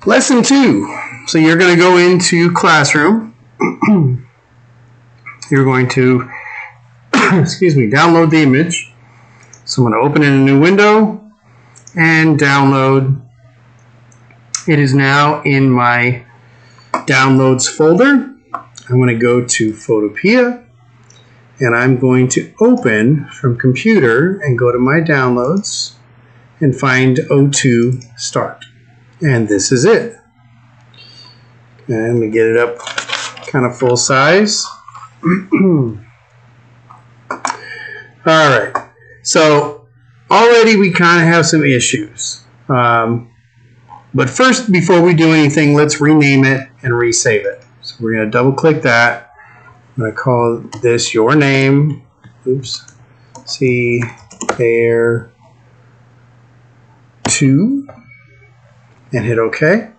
Lesson 2. So you're going to go into Classroom. You're going to, download the image. So I'm going to open in a new window and download. It is now in my Downloads folder. I'm going to go to Photopea, and I'm going to open from Computer and go to my Downloads and find O2 Start. And this is it. And let me get it up kind of full size. Alright, so already we kind of have some issues. But first, before we do anything, let's rename it and resave it. So we're going to double click that. I'm going to call this Your Name. Oops. See Air 2. And hit OK.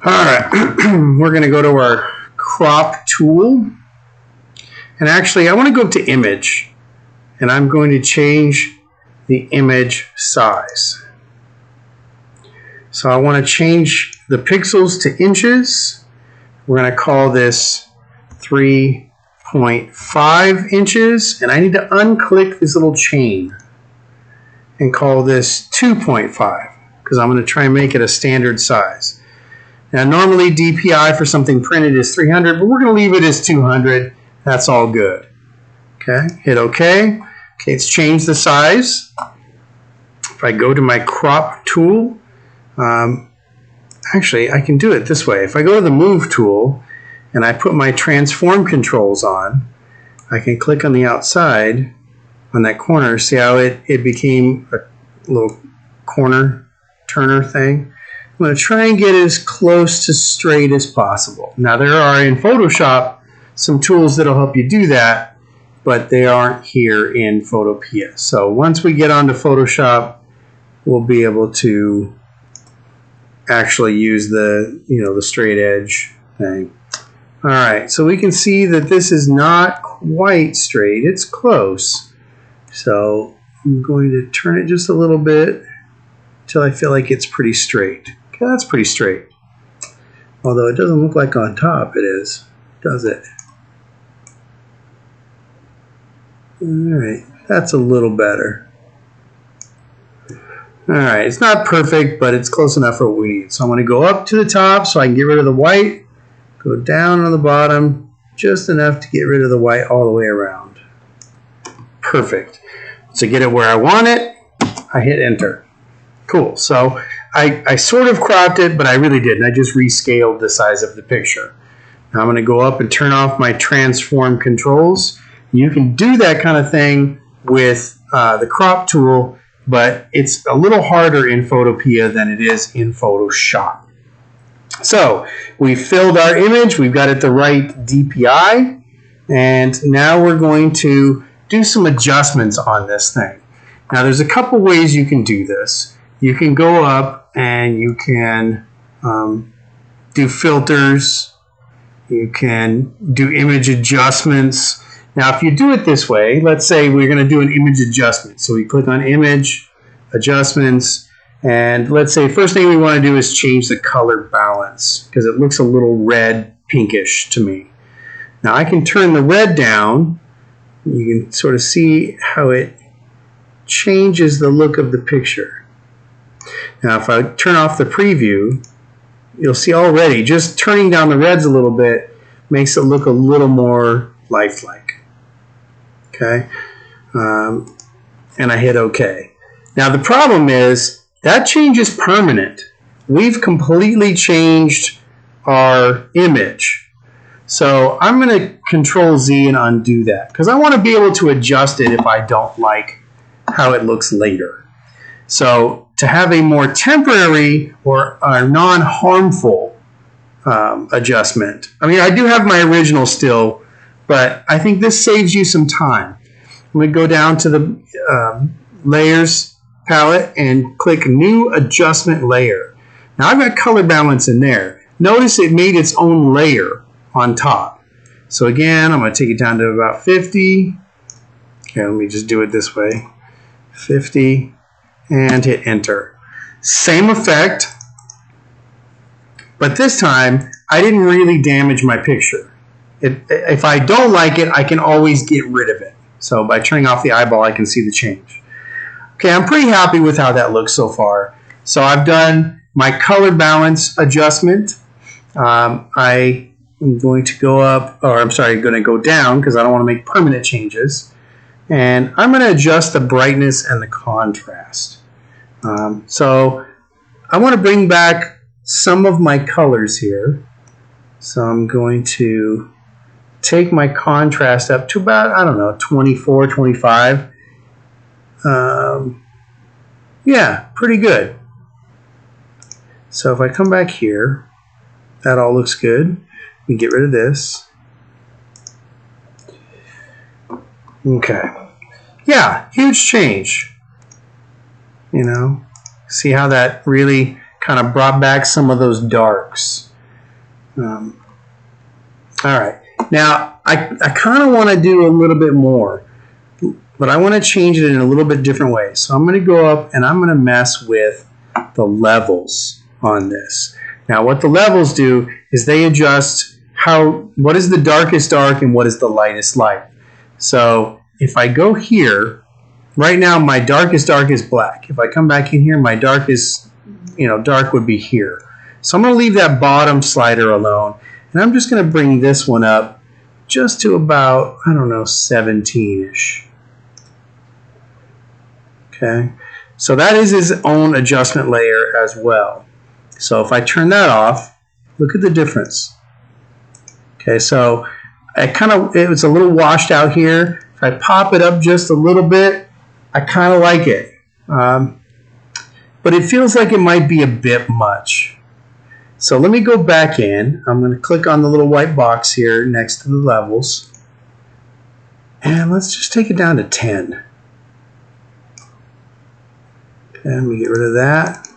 Alright, we're going to go to our crop tool. And actually, I want to go to image. And I'm going to change the image size. So I want to change the pixels to inches. We're going to call this 3.5 inches. And I need to unclick this little chain and call this 2.5 because I'm going to try and make it a standard size. Now normally DPI for something printed is 300, but we're going to leave it as 200. That's all good. Okay, hit OK. Okay, it's changed the size. If I go to my crop tool, actually I can do it this way. If I go to the move tool and I put my transform controls on, I can click on the outside on that corner. See how it became a little corner turner thing? I'm going to try and get as close to straight as possible. Now there are in Photoshop some tools that will help you do that, but they aren't here in Photopea. So once we get onto Photoshop, we'll be able to actually use the the straight edge thing. All right, so we can see that this is not quite straight. It's close. So I'm going to turn it just a little bit until I feel like it's pretty straight. Okay, that's pretty straight. Although it doesn't look like on top it is, does it? All right, that's a little better. All right, it's not perfect, but it's close enough for what we need. So I'm going to go up to the top so I can get rid of the white, go down on the bottom, just enough to get rid of the white all the way around. Perfect. To get it where I want it, I hit enter. Cool. So I sort of cropped it, but I really didn't. I just rescaled the size of the picture. Now I'm going to go up and turn off my transform controls. You can do that kind of thing with the crop tool, but it's a little harder in Photopea than it is in Photoshop. So we filled our image. We've got it the right DPI. And now we're going to do some adjustments on this thing. Now there's a couple ways you can do this. You can go up and you can do filters. You can do image adjustments. Now if you do it this way, let's say we're going to do an image adjustment. So we click on image, adjustments, and let's say first thing we want to do is change the color balance because it looks a little red pinkish to me. Now I can turn the red down. You can sort of see how it changes the look of the picture. Now if I turn off the preview, you'll see already just turning down the reds a little bit makes it look a little more lifelike. Okay, and I hit OK. Now the problem is that change is permanent. We've completely changed our image. So I'm going to Control Z and undo that because I want to be able to adjust it if I don't like how it looks later. So to have a more temporary or non-harmful adjustment, I mean I do have my original still, but I think this saves you some time. I'm going to go down to the Layers palette and click New Adjustment Layer. Now I've got color balance in there. Notice it made its own layer on top. So again, I'm going to take it down to about 50. Okay, let me just do it this way. 50 and hit enter. Same effect, but this time I didn't really damage my picture. If I don't like it, I can always get rid of it. So by turning off the eyeball, I can see the change. Okay, I'm pretty happy with how that looks so far. So I've done my color balance adjustment. I am going to go up, or I'm sorry, going to go down because I don't want to make permanent changes. And I'm going to adjust the brightness and the contrast. So I want to bring back some of my colors here. So I'm going to take my contrast up to about, I don't know, 24, 25. Yeah, pretty good. So if I come back here, that all looks good. We get rid of this. Okay. Yeah, huge change. You know, see how that really kind of brought back some of those darks. All right. Now, I kind of want to do a little bit more, but I want to change it in a little bit different way. So I'm going to go up and I'm going to mess with the levels on this. Now, what the levels do is they adjust what is the darkest dark and what is the lightest light. So if I go here, right now my darkest dark is black. If I come back in here, my darkest, dark would be here. So I'm going to leave that bottom slider alone, and I'm just going to bring this one up just to about, I don't know, 17-ish. Okay, so that is his own adjustment layer as well. So if I turn that off, look at the difference. Okay, so it was a little washed out here. If I pop it up just a little bit, I kind of like it. But it feels like it might be a bit much. So let me go back in. I'm going to click on the little white box here next to the levels. And let's just take it down to 10. And we get rid of that.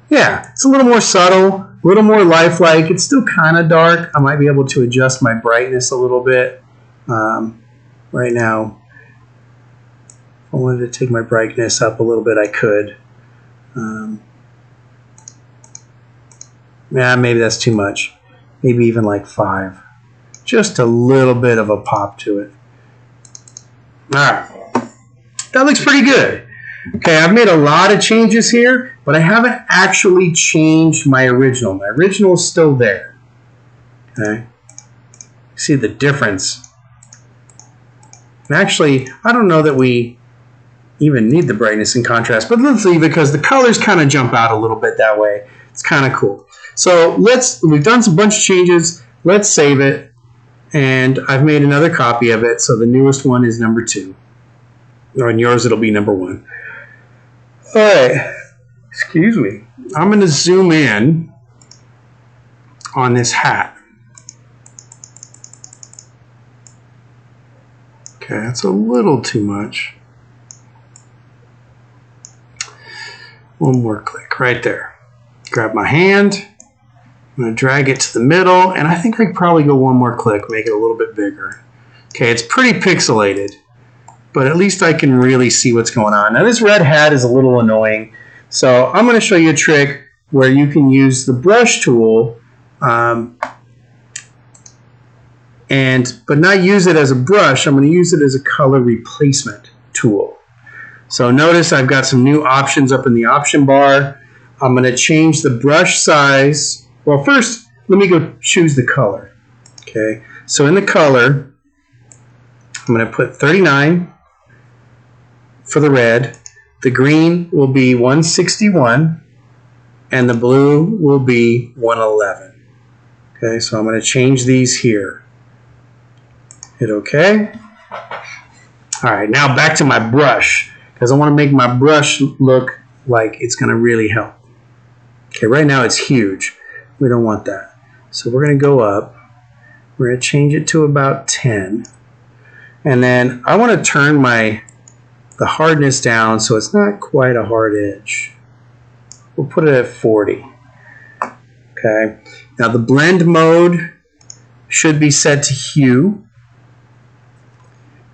Yeah, it's a little more subtle, a little more lifelike. It's still kind of dark. I might be able to adjust my brightness a little bit. Right now, if I wanted to take my brightness up a little bit, I could. Yeah, maybe that's too much. Maybe even like 5. Just a little bit of a pop to it. All right. That looks pretty good. Okay, I've made a lot of changes here, but I haven't actually changed my original. My original is still there. Okay. See the difference. And actually, I don't know that we even need the brightness and contrast, but let's leave it because the colors kind of jump out a little bit that way. It's kind of cool. So we've done some bunch of changes. Let's save it. And I've made another copy of it. So the newest one is number 2. Or in yours, it'll be number 1. All right. Excuse me. I'm going to zoom in on this hat. Okay, that's a little too much. One more click right there. Grab my hand. I'm going to drag it to the middle, and I think I could probably go one more click, make it a little bit bigger. Okay, it's pretty pixelated, but at least I can really see what's going on. Now, this red hat is a little annoying, so I'm going to show you a trick where you can use the brush tool, but not use it as a brush. I'm going to use it as a color replacement tool. So notice I've got some new options up in the option bar. I'm going to change the brush size. Well, first, let me go choose the color. Okay, so in the color, I'm going to put 39 for the red. The green will be 161, and the blue will be 111. Okay, so I'm going to change these here. Hit OK. All right, now back to my brush, because I want to make my brush look like it's going to really help. Okay, right now it's huge. We don't want that. So we're going to go up. We're going to change it to about 10. And then I want to turn the hardness down so it's not quite a hard edge. We'll put it at 40. Okay. Now the blend mode should be set to hue.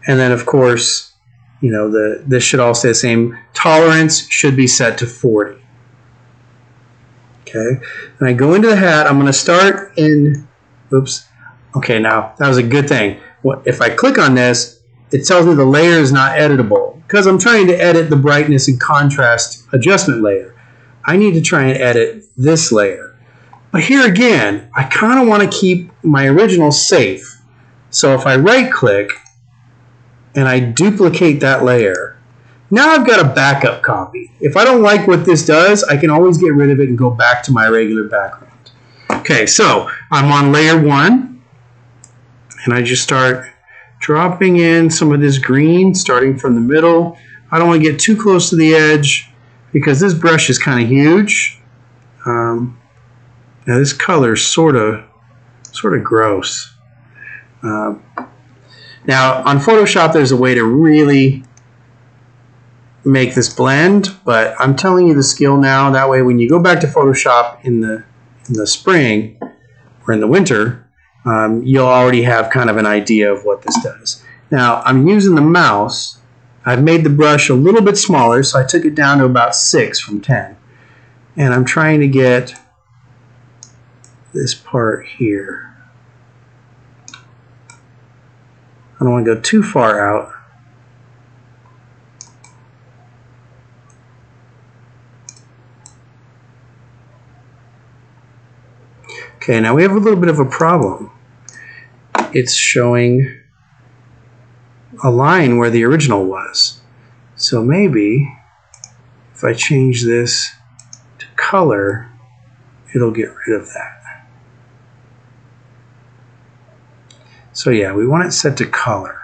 And then of course you know, this should all stay the same. Tolerance should be set to 40. Okay, and I go into the hat. I'm going to start in, oops. Okay, now that was a good thing. If I click on this, it tells me the layer is not editable because I'm trying to edit the brightness and contrast adjustment layer. I need to try and edit this layer. But here again, I kind of want to keep my original safe. So if I right click and I duplicate that layer, now I've got a backup copy. If I don't like what this does, I can always get rid of it and go back to my regular background. Okay, so I'm on layer 1, and I just start dropping in some of this green, starting from the middle. I don't want to get too close to the edge because this brush is kind of huge. Now this color is sort of gross. Now on Photoshop, there's a way to really make this blend, but I'm telling you the skill now. That way when you go back to Photoshop in the spring or in the winter, you'll already have kind of an idea of what this does. Now I'm using the mouse. I've made the brush a little bit smaller, so I took it down to about 6 from 10, and I'm trying to get this part here. I don't want to go too far out. Okay, now we have a little bit of a problem. It's showing a line where the original was. So maybe if I change this to color, it'll get rid of that. So yeah, we want it set to color.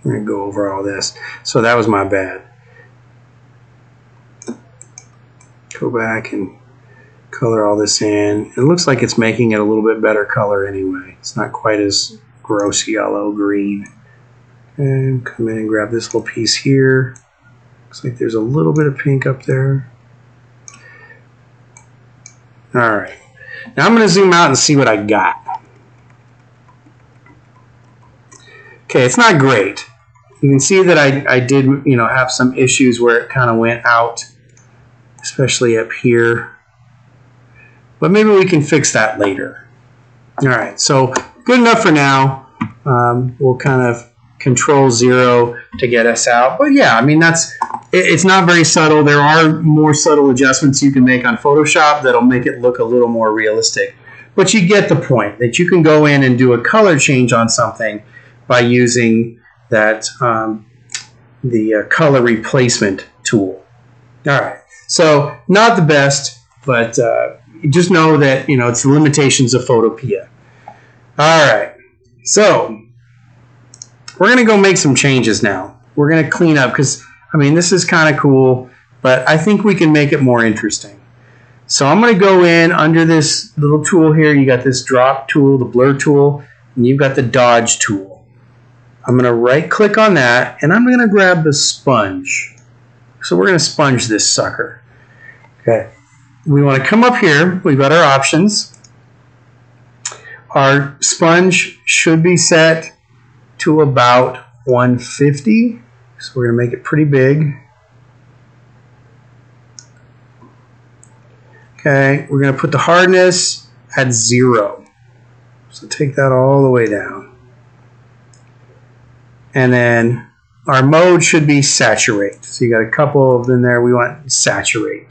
I'm going to go over all this. So that was my bad. Go back and color all this in. It looks like it's making it a little bit better color anyway. It's not quite as gross yellow green. And come in and grab this little piece here. Looks like there's a little bit of pink up there. Alright. Now I'm going to zoom out and see what I got. Okay, it's not great. You can see that I did, you know, have some issues where it kind of went out, especially up here. But maybe we can fix that later. All right, so good enough for now. We'll kind of control 0 to get us out. But yeah, I mean, it's not very subtle. There are more subtle adjustments you can make on Photoshop that'll make it look a little more realistic. But you get the point that you can go in and do a color change on something by using that the color replacement tool. All right. So not the best, but just know that, you know, it's the limitations of Photopea. All right, so we're going to go make some changes now. We're going to clean up because, I mean, this is kind of cool, but I think we can make it more interesting. So I'm going to go in under this little tool here. You got this drop tool, the blur tool, and you've got the dodge tool. I'm going to right click on that, and I'm going to grab the sponge. So we're going to sponge this sucker. Okay. We want to come up here. We've got our options. Our sponge should be set to about 150. So we're going to make it pretty big. Okay. We're going to put the hardness at 0. So take that all the way down. And then our mode should be saturate. So you got a couple of them there. We want saturate.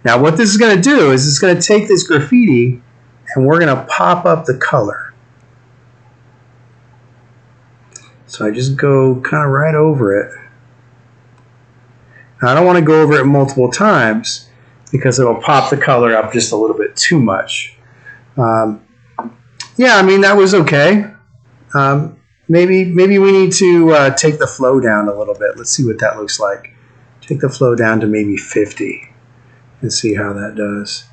Now what this is going to do is it's going to take this graffiti and we're going to pop up the color. So I just go kind of right over it. Now I don't want to go over it multiple times because it'll pop the color up just a little bit too much. Yeah, I mean, that was okay. Maybe we need to take the flow down a little bit. Let's see what that looks like. Take the flow down to maybe 50 and see how that does.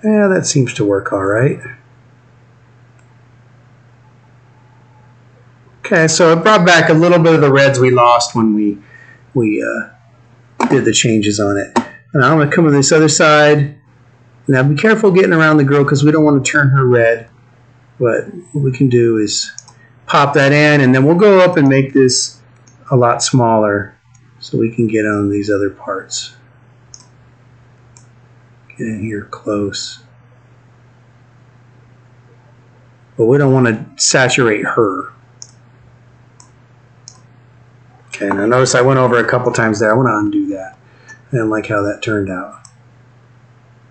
Yeah, that seems to work all right. Okay, so it brought back a little bit of the reds we lost when we did the changes on it. And I'm going to come to this other side. Now be careful getting around the girl because we don't want to turn her red. But what we can do is pop that in, and then we'll go up and make this a lot smaller so we can get on these other parts. Get in here close. But we don't want to saturate her. Okay, now notice I went over a couple times there. I want to undo that. I didn't like how that turned out.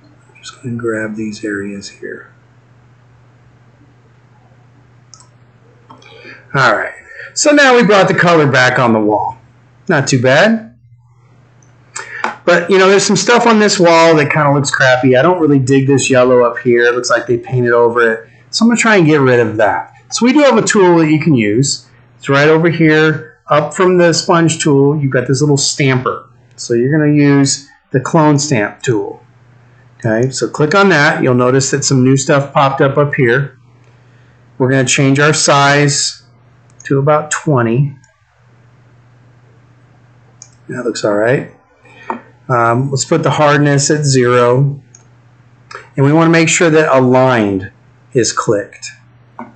I'm just going to grab these areas here. Alright, so now we brought the color back on the wall. Not too bad. But, you know, there's some stuff on this wall that kind of looks crappy. I don't really dig this yellow up here. It looks like they painted over it. So I'm going to try and get rid of that. So we do have a tool that you can use. It's right over here. Up from the sponge tool, you've got this little stamper. So you're going to use the clone stamp tool. Okay, so click on that. You'll notice that some new stuff popped up here. We're going to change our size to about 20. That looks all right. Let's put the hardness at 0. And we want to make sure that aligned is clicked. All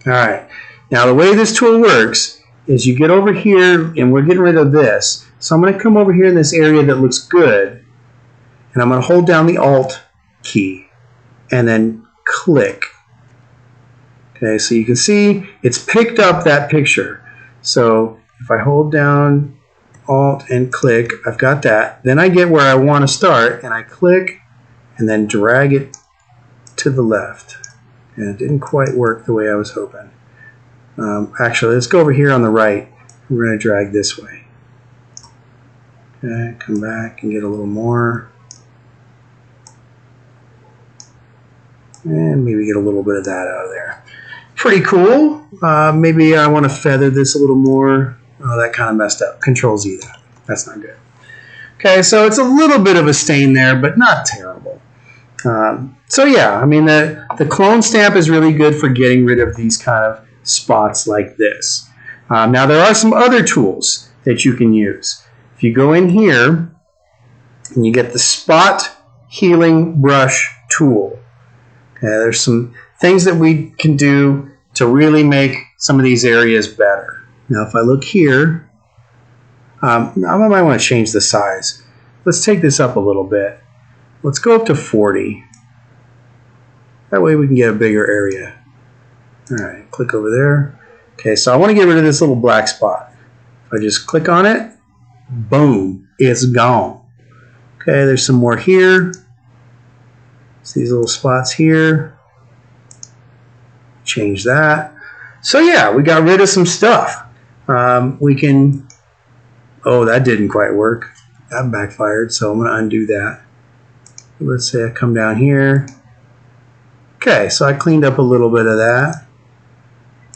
right. Now the way this tool works is you get over here, and we're getting rid of this. So I'm going to come over here in this area that looks good, and I'm going to hold down the Alt key and then click. Okay, so you can see it's picked up that picture. So if I hold down Alt and click, I've got that. Then I get where I want to start, and I click and then drag it to the left. And it didn't quite work the way I was hoping. Actually, let's go over here on the right. We're going to drag this way. Okay, come back and get a little more. And maybe get a little bit of that out of there. Pretty cool. Maybe I want to feather this a little more. Oh, that kind of messed up. Control Z that. That's not good. Okay, so it's a little bit of a stain there, but not terrible. So yeah, I mean, the clone stamp is really good for getting rid of these kind of spots like this. Now there are some other tools that you can use. If you go in here and you get the spot healing brush tool. Okay, there's some things that we can do to really make some of these areas better. Now if I look here, I might want to change the size. Let's take this up a little bit. Let's go up to 40. That way we can get a bigger area. Alright, click over there. Okay, so I want to get rid of this little black spot. If I just click on it, boom, it's gone. Okay, there's some more here. See these little spots here. Change that. So yeah, we got rid of some stuff. We can, oh, that didn't quite work. That backfired, so I'm going to undo that. Let's say I come down here. Okay, so I cleaned up a little bit of that.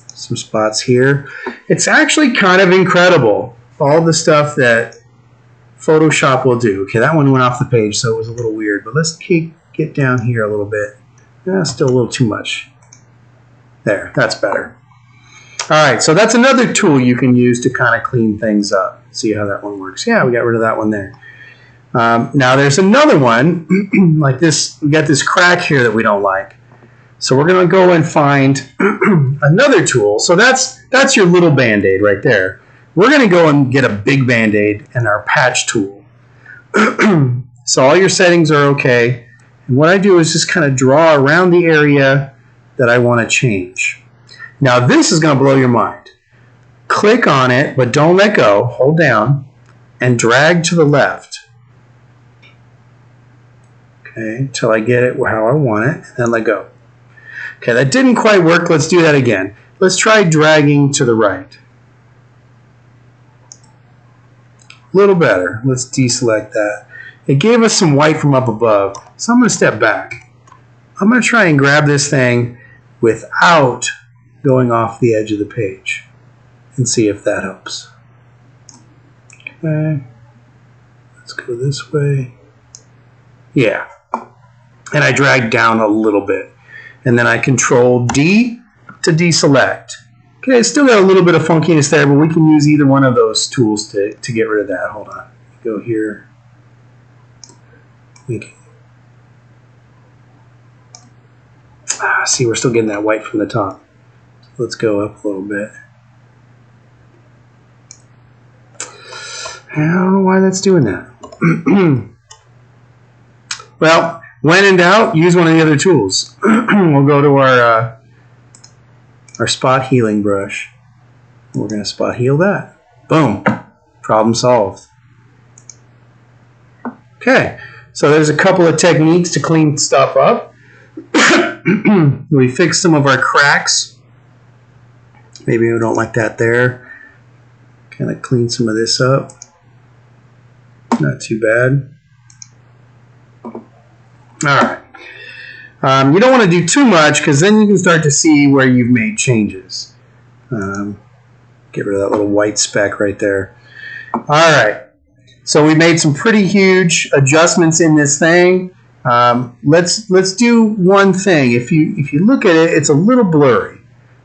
Some spots here. It's actually kind of incredible, all the stuff that Photoshop will do. Okay, that one went off the page, so it was a little weird, but let's get down here a little bit. Still a little too much. There, that's better. Alright, so that's another tool you can use to kind of clean things up. See how that one works. Yeah, we got rid of that one there. Now there's another one, like this, we got this crack here that we don't like. So we're going to go and find another tool. So that's your little Band-Aid right there. We're going to go and get a big Band-Aid and our patch tool. So all your settings are okay. And what I do is just kind of draw around the area that I want to change. Now this is going to blow your mind. Click on it, but don't let go. Hold down and drag to the left. Okay, until I get it how I want it, and then let go. Okay, that didn't quite work. Let's do that again. Let's try dragging to the right. A little better. Let's deselect that. It gave us some white from up above, so I'm going to step back. I'm going to try and grab this thing without going off the edge of the page and see if that helps. Okay, let's go this way. Yeah, and I drag down a little bit. And then I Control D to deselect. Okay, it's still got a little bit of funkiness there, but we can use either one of those tools to get rid of that. Hold on. Go here. See, we're still getting that white from the top. Let's go up a little bit. I don't know why that's doing that. Well, when in doubt, use one of the other tools. We'll go to our spot healing brush. We're going to spot heal that. Boom. Problem solved. Okay, so there's a couple of techniques to clean stuff up. We fixed some of our cracks. Maybe we don't like that there. Kind of clean some of this up. Not too bad. Alright. You don't want to do too much because then you can start to see where you've made changes. Get rid of that little white speck right there. Alright. So we made some pretty huge adjustments in this thing. Let's do one thing. If you look at it, it's a little blurry.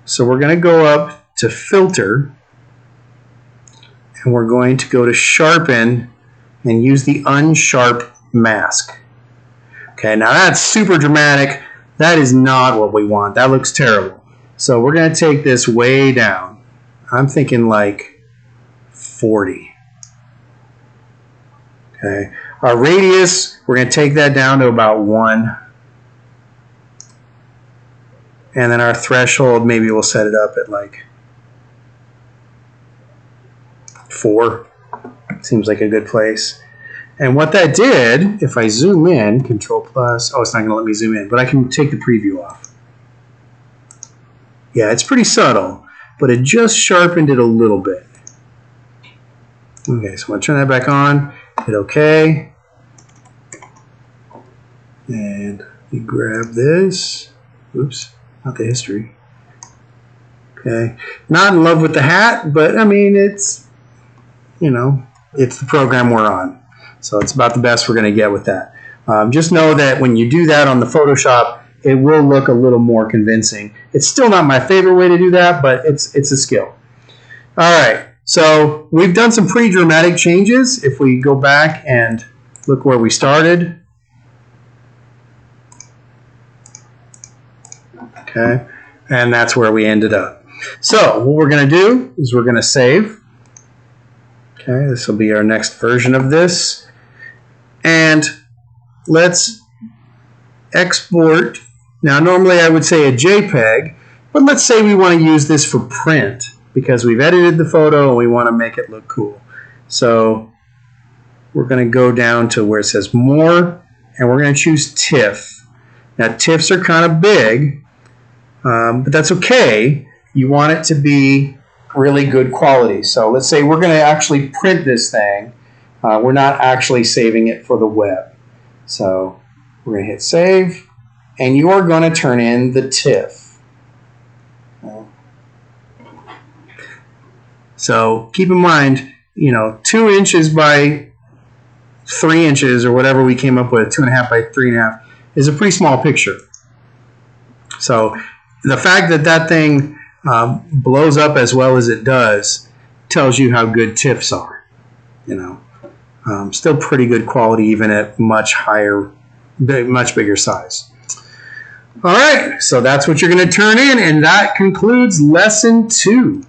So we're going to go up to Filter, and we're going to go to Sharpen and use the Unsharp Mask. Okay, now that's super dramatic. That is not what we want. That looks terrible. So we're going to take this way down. I'm thinking like 40. Okay, our radius, we're going to take that down to about 1. And then our threshold, maybe we'll set it up at like 4. Seems like a good place. And what that did, if I zoom in, Control plus, oh, it's not going to let me zoom in, but I can take the preview off. Yeah, it's pretty subtle, but it just sharpened it a little bit. Okay, so I'm going to turn that back on, hit OK. And we grab this. Oops, not the history. Okay, not in love with the hat, but I mean, it's, you know, it's the program we're on. So it's about the best we're going to get with that. Just know that when you do that on the Photoshop, it will look a little more convincing. It's still not my favorite way to do that, but it's a skill. All right, so we've done some pretty dramatic changes. If we go back and look where we started. Okay, and that's where we ended up. So what we're going to do is we're going to save. Okay, this will be our next version of this. And let's export. Now, normally I would say a JPEG, but let's say we want to use this for print because we've edited the photo and we want to make it look cool. So we're going to go down to where it says More, and we're going to choose TIFF. Now, TIFFs are kind of big, but that's okay. You want it to be really good quality. So let's say we're going to actually print this thing. We're not actually saving it for the web. So we're going to hit Save, and you are going to turn in the TIFF. So keep in mind, you know, 2 inches by 3 inches or whatever we came up with, 2.5 by 3.5, is a pretty small picture. So the fact that that thing blows up as well as it does tells you how good TIFFs are. You know, still pretty good quality even at much bigger size. All right, so that's what you're going to turn in, and that concludes lesson 2.